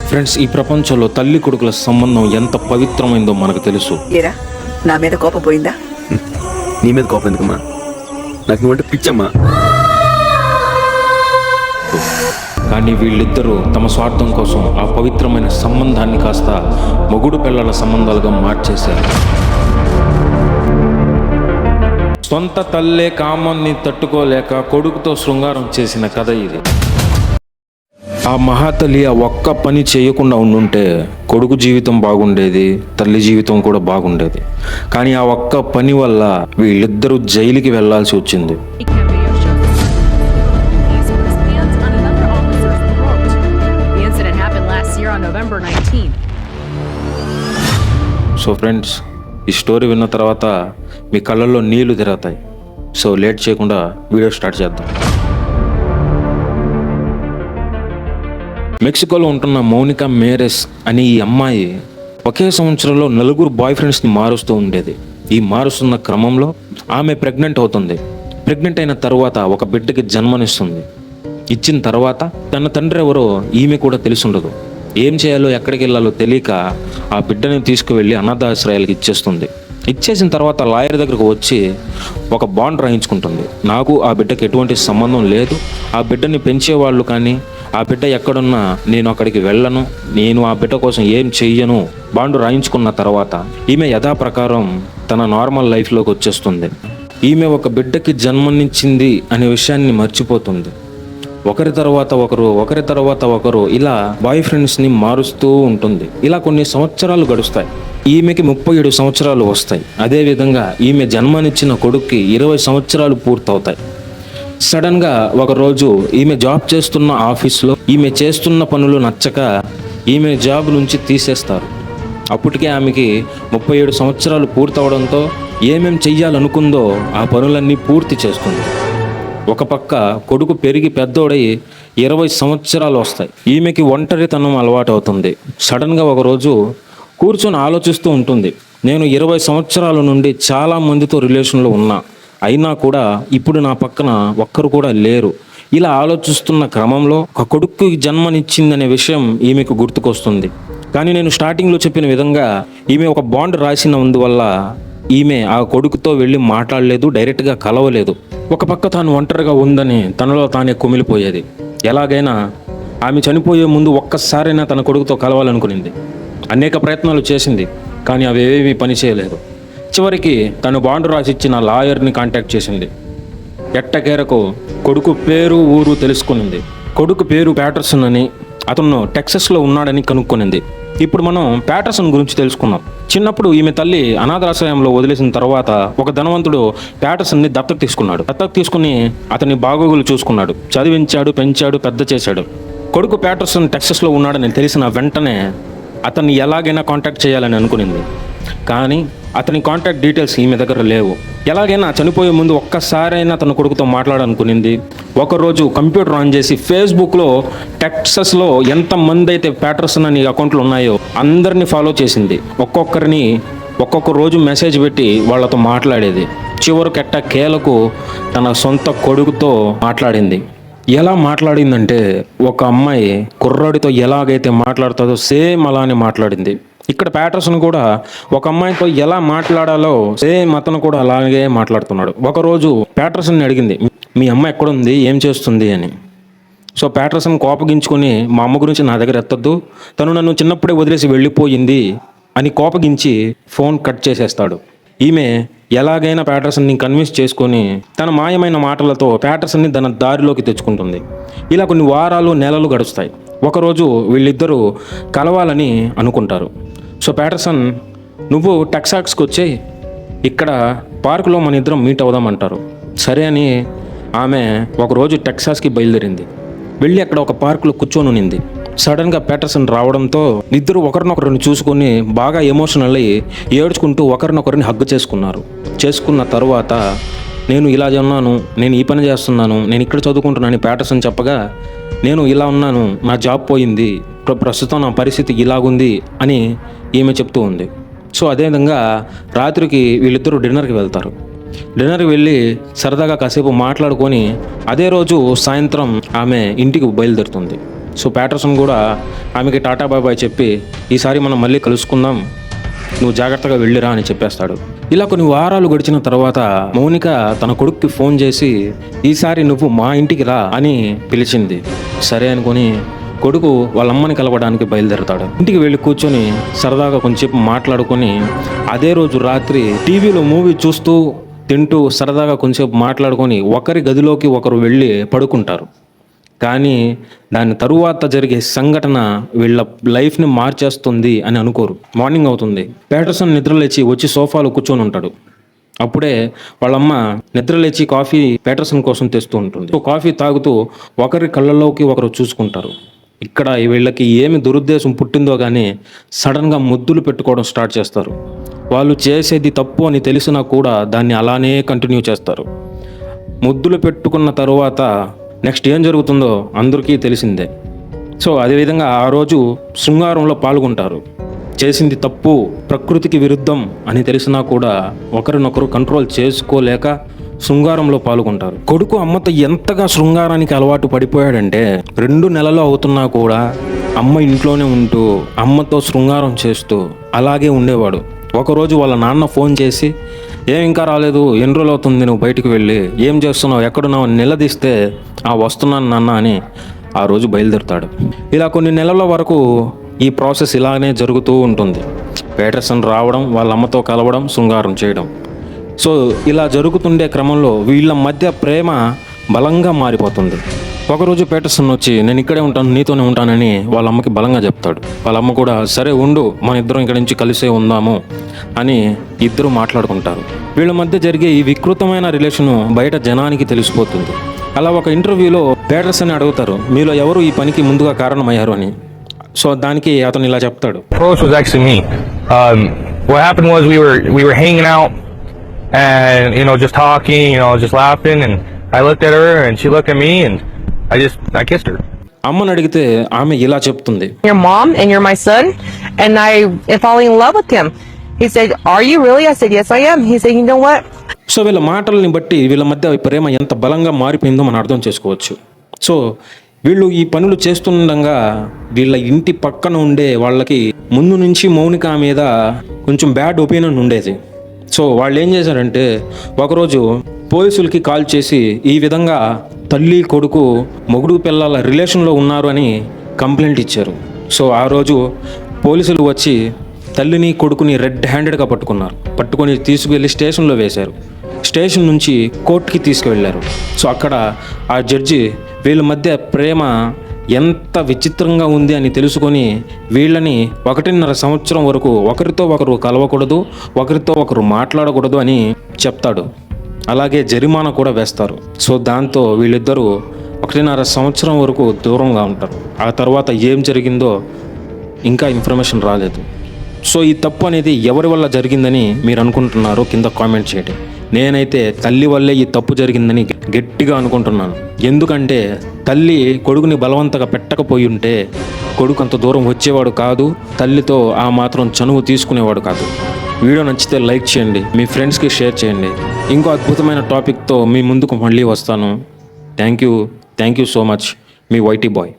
Friends, ఈ ప్రపంచంలో తల్లి కొడుకుల సంబంధం ఎంత పవిత్రమైందో మనకు తెలుసు. ఏరా, నా మీద కోపం పోయిందా? నీ మీద కోపం ఎందుకమ్మా? నాకు నువ్వంటే పిచ్చమ్మా. కానీ వీళ్ళిద్దరూ తమ స్వార్థం కోసం ఆ పవిత్రమైన సంబంధాన్ని కాస్త మొగుడు పిల్లల సంబంధాలుగా మార్చేశారు. సొంత తల్లే కామాన్ని తట్టుకోలేక కొడుకుతో శృంగారం చేసిన కథ ఇది. ఆ మహాతల్లి ఆ ఒక్క పని చేయకుండా ఉండుంటే కొడుకు జీవితం బాగుండేది, తల్లి జీవితం కూడా బాగుండేది. కానీ ఆ ఒక్క పని వల్ల వీళ్ళిద్దరూ జైలుకి వెళ్లాల్సి వచ్చింది. సో ఫ్రెండ్స్, ఈ స్టోరీ విన్న తర్వాత మీ కళ్ళల్లో నీళ్లు తిరుగుతాయి. సో లేట్ చేయకుండా వీడియో స్టార్ట్ చేద్దాం. మెక్సికోలో ఉంటున్న మౌనికా మేరెస్ అనే ఈ అమ్మాయి ఒకే సంవత్సరంలో 4 బాయ్ ఫ్రెండ్స్ని మారుస్తూ ఉండేది. ఈ మారుస్తున్న క్రమంలో ఆమె ప్రెగ్నెంట్ అవుతుంది. ప్రెగ్నెంట్ అయిన తర్వాత ఒక బిడ్డకి జన్మనిస్తుంది. ఇచ్చిన తర్వాత తన తండ్రి ఎవరో ఈమె కూడా తెలిసుండదు. ఏం చేయాలో ఎక్కడికి వెళ్ళాలో తెలియక ఆ బిడ్డని తీసుకువెళ్ళి అనాథాశ్రయాలకు ఇచ్చేస్తుంది. ఇచ్చేసిన తర్వాత లాయర్ దగ్గరకు వచ్చి ఒక బాండ్ రాయించుకుంటుంది. నాకు ఆ బిడ్డకి ఎటువంటి సంబంధం లేదు, ఆ బిడ్డని పెంచేవాళ్ళు కానీ ఆ బిడ్డ ఎక్కడున్నా నేను అక్కడికి వెళ్ళను, నేను ఆ బిడ్డ కోసం ఏం చెయ్యను బాండ్ రాయించుకున్న తర్వాత ఈమె యథాప్రకారం తన నార్మల్ లైఫ్లోకి వచ్చేస్తుంది. ఈమె ఒక బిడ్డకి జన్మనిచ్చింది అనే విషయాన్ని మర్చిపోతుంది. ఒకరి తర్వాత ఒకరు ఇలా బాయ్ ఫ్రెండ్స్ని మారుస్తూ ఉంటుంది. ఇలా కొన్ని సంవత్సరాలు గడుస్తాయి. ఈమెకి 37 సంవత్సరాలు వస్తాయి. అదేవిధంగా ఈమె జన్మనిచ్చిన కొడుక్కి 20 సంవత్సరాలు పూర్తవుతాయి. సడన్గా ఒకరోజు ఈమె జాబ్ చేస్తున్న ఆఫీస్లో ఈమె చేస్తున్న పనులు నచ్చక ఈమె జాబ్ నుంచి తీసేస్తారు. అప్పటికే ఆమెకి 37 సంవత్సరాలు పూర్తవడంతో ఏమేం చెయ్యాలనుకుందో ఆ పనులన్నీ పూర్తి చేస్తుంది. ఒక పక్క కొడుకు పెరిగి పెద్దోడై 20 సంవత్సరాలు వస్తాయి. ఈమెకి ఒంటరితనం అలవాటు అవుతుంది. సడన్గా ఒకరోజు కూర్చొని ఆలోచిస్తూ ఉంటుంది, నేను 20 సంవత్సరాల నుండి చాలా మందితో రిలేషన్లో ఉన్నా, అయినా కూడా ఇప్పుడు నా పక్కన ఒక్కరు కూడా లేరు. ఇలా ఆలోచిస్తున్న క్రమంలో ఒక కొడుకుకి జన్మనిచ్చిందనే విషయం ఈమెకు గుర్తుకొస్తుంది. కానీ నేను స్టార్టింగ్లో చెప్పిన విధంగా ఈమె ఒక బాండ్ రాసినందువల్ల ఈమె ఆ కొడుకుతో వెళ్ళి మాట్లాడలేదు, డైరెక్ట్గా కలవలేదు. ఒక పక్క తాను ఒంటరిగా ఉందని తనలో తానే కుమిలిపోయేది. ఎలాగైనా ఆమె చనిపోయే ముందు ఒక్కసారైనా తన కొడుకుతో కలవాలనుకునింది. అనేక ప్రయత్నాలు చేసింది, కానీ అవేవి పని చేయలేదు. చివరికి తను బాండ్ రాసిచ్చిన లాయర్ని కాంటాక్ట్ చేసింది. ఎట్టకేరకు కొడుకు పేరు ఊరు తెలుసుకునింది. కొడుకు పేరు ప్యాటర్సన్ అని, అతను టెక్సస్లో ఉన్నాడని కనుక్కొనింది. ఇప్పుడు మనం ప్యాటర్సన్ గురించి తెలుసుకున్నాం. చిన్నప్పుడు ఈమె తల్లి అనాథాశ్రయంలో వదిలేసిన తర్వాత ఒక ధనవంతుడు ప్యాటర్సన్ని దత్తత తీసుకున్నాడు. దత్తత తీసుకుని అతని బాగోగులు చూసుకున్నాడు, చదివించాడు, పెంచాడు, పెద్ద చేశాడు. కొడుకు ప్యాటర్సన్ టెక్సస్లో ఉన్నాడని తెలిసిన వెంటనే అతన్ని ఎలాగైనా కాంటాక్ట్ చేయాలని అనుకునింది. కానీ అతని కాంటాక్ట్ డీటెయిల్స్ ఈమె దగ్గర లేవు. ఎలాగైనా చనిపోయే ముందు ఒక్కసారైనా తన కొడుకుతో మాట్లాడాలనుకునింది. ఒకరోజు కంప్యూటర్ ఆన్ చేసి ఫేస్బుక్లో టెక్సస్లో ఎంతమంది అయితే ప్యాటర్సన్ అని అకౌంట్లు ఉన్నాయో అందరినీ ఫాలో చేసింది. ఒక్కొక్కరిని ఒక్కొక్క రోజు మెసేజ్ పెట్టి వాళ్ళతో మాట్లాడేది. చివరికి ఎట్టకేలకు తన సొంత కొడుకుతో మాట్లాడింది. ఎలా మాట్లాడిందంటే, ఒక అమ్మాయి కుర్రాడితో ఎలాగైతే మాట్లాడుతుందో సేమ్ అలానే మాట్లాడింది. ఇక్కడ ప్యాటర్సన్ కూడా ఒక అమ్మాయితో ఎలా మాట్లాడాలో సేమ్ అతను కూడా అలాగే మాట్లాడుతున్నాడు. ఒకరోజు ప్యాటర్సన్ని అడిగింది, మీ అమ్మ ఎక్కడుంది, ఏం చేస్తుంది అని. సో ప్యాటర్సన్ కోపగించుకొని, మా అమ్మ గురించి నా దగ్గర ఎత్తద్దు, తను నన్ను చిన్నప్పుడే వదిలేసి వెళ్ళిపోయింది అని కోపగించి ఫోన్ కట్ చేసేస్తాడు. ఈమె ఎలాగైనా ప్యాటర్సన్ని కన్విన్స్ చేసుకొని తన మాయమైన మాటలతో ప్యాటర్సన్ని తన దారిలోకి తెచ్చుకుంటుంది. ఇలా కొన్ని వారాలు నెలలు గడుస్తాయి. ఒకరోజు వీళ్ళిద్దరూ కలవాలని అనుకుంటారు. సో ప్యాటర్సన్, నువ్వు టెక్సాస్కి వచ్చేయి, ఇక్కడ పార్కులో మన ఇద్దరం మీట్ అవుదామంటారు. సరే అని ఆమె ఒకరోజు టెక్సాస్కి బయలుదేరింది. వెళ్ళి అక్కడ ఒక పార్కులో కూర్చొని ఉన్నింది. సడన్గా ప్యాటర్సన్ రావడంతో ఇద్దరు ఒకరినొకరిని చూసుకొని బాగా ఎమోషనల్ అయ్యి ఏడ్చుకుంటూ ఒకరినొకరిని హగ్ చేసుకున్నారు. చేసుకున్న తర్వాత, నేను ఇలా ఉన్నాను, నేను ఈ పని చేస్తున్నాను, నేను ఇక్కడ చదువుకుంటున్నాను ప్యాటర్సన్ చెప్పగా, నేను ఇలా ఉన్నాను, నా జాబ్ పోయింది, ప్రస్తుతం నా పరిస్థితి ఇలాగుంది అని ఈమె చెప్తూ ఉంది. సో అదేవిధంగా రాత్రికి వీళ్ళిద్దరూ డిన్నర్కి వెళ్తారు. డిన్నర్కి వెళ్ళి సరదాగా కాసేపు మాట్లాడుకొని అదే రోజు సాయంత్రం ఆమె ఇంటికి బయలుదేరుతుంది. సో ప్యాటర్సన్ కూడా ఆమెకి టాటా బాబాయ్ చెప్పి ఈసారి మనం మళ్ళీ కలుసుకుందాం, నువ్వు జాగ్రత్తగా వెళ్ళిరా అని చెప్పేస్తాడు. ఇలా కొన్ని వారాలు గడిచిన తర్వాత మౌనిక తన కొడుక్కి ఫోన్ చేసి ఈసారి నువ్వు మా ఇంటికి రా అని పిలిచింది. సరే అనుకుని కొడుకు వాళ్ళ అమ్మని కలవడానికి బయలుదేరతాడు. ఇంటికి వెళ్ళి కూర్చొని సరదాగా కొంచెంసేపు మాట్లాడుకొని అదే రోజు రాత్రి టీవీలో మూవీ చూస్తూ తింటూ సరదాగా కొంచెంసేపు మాట్లాడుకొని ఒకరి గదిలోకి ఒకరు వెళ్ళి పడుకుంటారు. కానీ దాని తరువాత జరిగే సంఘటన వీళ్ళ లైఫ్ని మార్చేస్తుంది అని అనుకోరు. మార్నింగ్ అవుతుంది. ప్యాటర్సన్ నిద్రలేచి వచ్చి సోఫాలో కూర్చొని ఉంటాడు. అప్పుడే వాళ్ళమ్మ నిద్రలేచి కాఫీ ప్యాటర్సన్ కోసం తెస్తూ ఉంటుంది. కాఫీ తాగుతూ ఒకరి కళ్ళలోకి ఒకరు చూసుకుంటారు. ఇక్కడ వీళ్ళకి ఏమి దురుద్దేశం పుట్టిందో కానీ సడన్గా ముద్దులు పెట్టుకోవడం స్టార్ట్ చేస్తారు. వాళ్ళు చేసేది తప్పు అని తెలిసినా కూడా దాన్ని అలానే కంటిన్యూ చేస్తారు. ముద్దులు పెట్టుకున్న తరువాత నెక్స్ట్ ఏం జరుగుతుందో అందరికీ తెలిసిందే. సో అదేవిధంగా ఆ రోజు శృంగారంలో పాల్గొంటారు. చేసింది తప్పు, ప్రకృతికి విరుద్ధం అని తెలిసినా కూడా ఒకరినొకరు కంట్రోల్ చేసుకోలేక శృంగారంలో పాల్గొంటారు. కొడుకు అమ్మతో ఎంతగా శృంగారానికి అలవాటు పడిపోయాడంటే 2 నెలలు అవుతున్నా కూడా అమ్మ ఇంట్లోనే ఉంటూ అమ్మతో శృంగారం చేస్తూ అలాగే ఉండేవాడు. ఒకరోజు వాళ్ళ నాన్న ఫోన్ చేసి ఏం ఇంకా రాలేదు, ఎన్ని రోజులు అవుతుంది నువ్వు బయటికి వెళ్ళి, ఏం చేస్తున్నావు, ఎక్కడున్నావు అని నిలదీస్తే వస్తున్నాను నాన్న అని ఆ రోజు బయలుదేరుతాడు. ఇలా కొన్ని నెలల వరకు ఈ ప్రాసెస్ ఇలానే జరుగుతూ ఉంటుంది. ప్యాటర్సన్ రావడం, వాళ్ళ అమ్మతో కలవడం, శృంగారం చేయడం. సో ఇలా జరుగుతుండే క్రమంలో వీళ్ళ మధ్య ప్రేమ బలంగా మారిపోతుంది. ఒకరోజు ప్యాటర్సన్ వచ్చి నేను ఇక్కడే ఉంటాను, నీతోనే ఉంటానని వాళ్ళ అమ్మకి బలంగా చెప్తాడు. వాళ్ళ అమ్మ కూడా సరే ఉండు, మన ఇద్దరం ఇక్కడి నుంచి కలిసే ఉందాము అని ఇద్దరు మాట్లాడుకుంటారు. వీళ్ళ మధ్య జరిగే ఈ వికృతమైన రిలేషను బయట జనానికి తెలిసిపోతుంది. అలా ఒక ఇంటర్వ్యూలో ప్యాటర్సన్ అడుగుతారు, మీలో ఎవరు ఈ పనికి ముందుగా కారణమయ్యారు అని. సో దానికి అతను ఇలా చెప్తాడు. Approach was actually me. What happened was we were hanging out and just talking, just laughing, and I looked at her and she looked at me and I kissed her. అమ్మని అడిగితే ఆమె ఇలా చెప్తుంది, Your mom and you're my son, and I am falling in love with him. He said, are you really? I said, yes I am. He said, you know what? So వీళ్ళ మాటల్ని బట్టి వీళ్ళ మధ్య ప్రేమ ఎంత బలంగా మారిపోయిందో మనం అర్థం చేసుకోవచ్చు. సో వీళ్ళు ఈ పనులు చేస్తుండగా వీళ్ళ ఇంటి పక్కన ఉండే వాళ్ళకి ముందు నుంచి మౌనిక మీద కొంచెం బ్యాడ్ ఒపీనియన్ ఉండేది. సో వాళ్ళు ఏం చేశారంటే ఒకరోజు పోలీసులకి కాల్ చేసి ఈ విధంగా తల్లి కొడుకు మొగుడు పిల్లల రిలేషన్లో ఉన్నారు అని కంప్లైంట్ ఇచ్చారు. సో ఆ రోజు పోలీసులు వచ్చి తల్లిని కొడుకుని రెడ్ హ్యాండెడ్గా పట్టుకొని తీసుకువెళ్ళి స్టేషన్లో వేశారు. స్టేషన్ నుంచి కోర్టుకి తీసుకువెళ్ళారు. సో అక్కడ ఆ జడ్జి వీళ్ళ మధ్య ప్రేమ ఎంత విచిత్రంగా ఉంది అని తెలుసుకొని వీళ్ళని 1.5 సంవత్సరం వరకు ఒకరితో ఒకరు కలవకూడదు, ఒకరితో ఒకరు మాట్లాడకూడదు అని చెప్తాడు. అలాగే జరిమానా కూడా వేస్తారు. సో దాంతో వీళ్ళిద్దరూ 1.5 సంవత్సరం వరకు దూరంగా ఉంటారు. ఆ తర్వాత ఏం జరిగిందో ఇంకా ఇన్ఫర్మేషన్ రాలేదు. సో ఈ తప్పు అనేది ఎవరి వల్ల జరిగిందని మీరు అనుకుంటున్నారో కింద కామెంట్ చేయండి. నేనైతే తల్లి వల్లే ఈ తప్పు జరిగిందని గట్టిగా అనుకుంటున్నాను. ఎందుకంటే తల్లి కొడుకుని బలవంతంగా పెట్టకపోయి ఉంటే కొడుకు అంత దూరం వచ్చేవాడు కాదు, తల్లితో ఆ మాత్రం చనువు తీసుకునేవాడు కాదు. వీడియో నచ్చితే లైక్ చేయండి, మీ ఫ్రెండ్స్కి షేర్ చేయండి. ఇంకో అద్భుతమైన టాపిక్తో మీ ముందుకు మళ్ళీ వస్తాను. Thank you so much. మీ వైటీ బాయ్.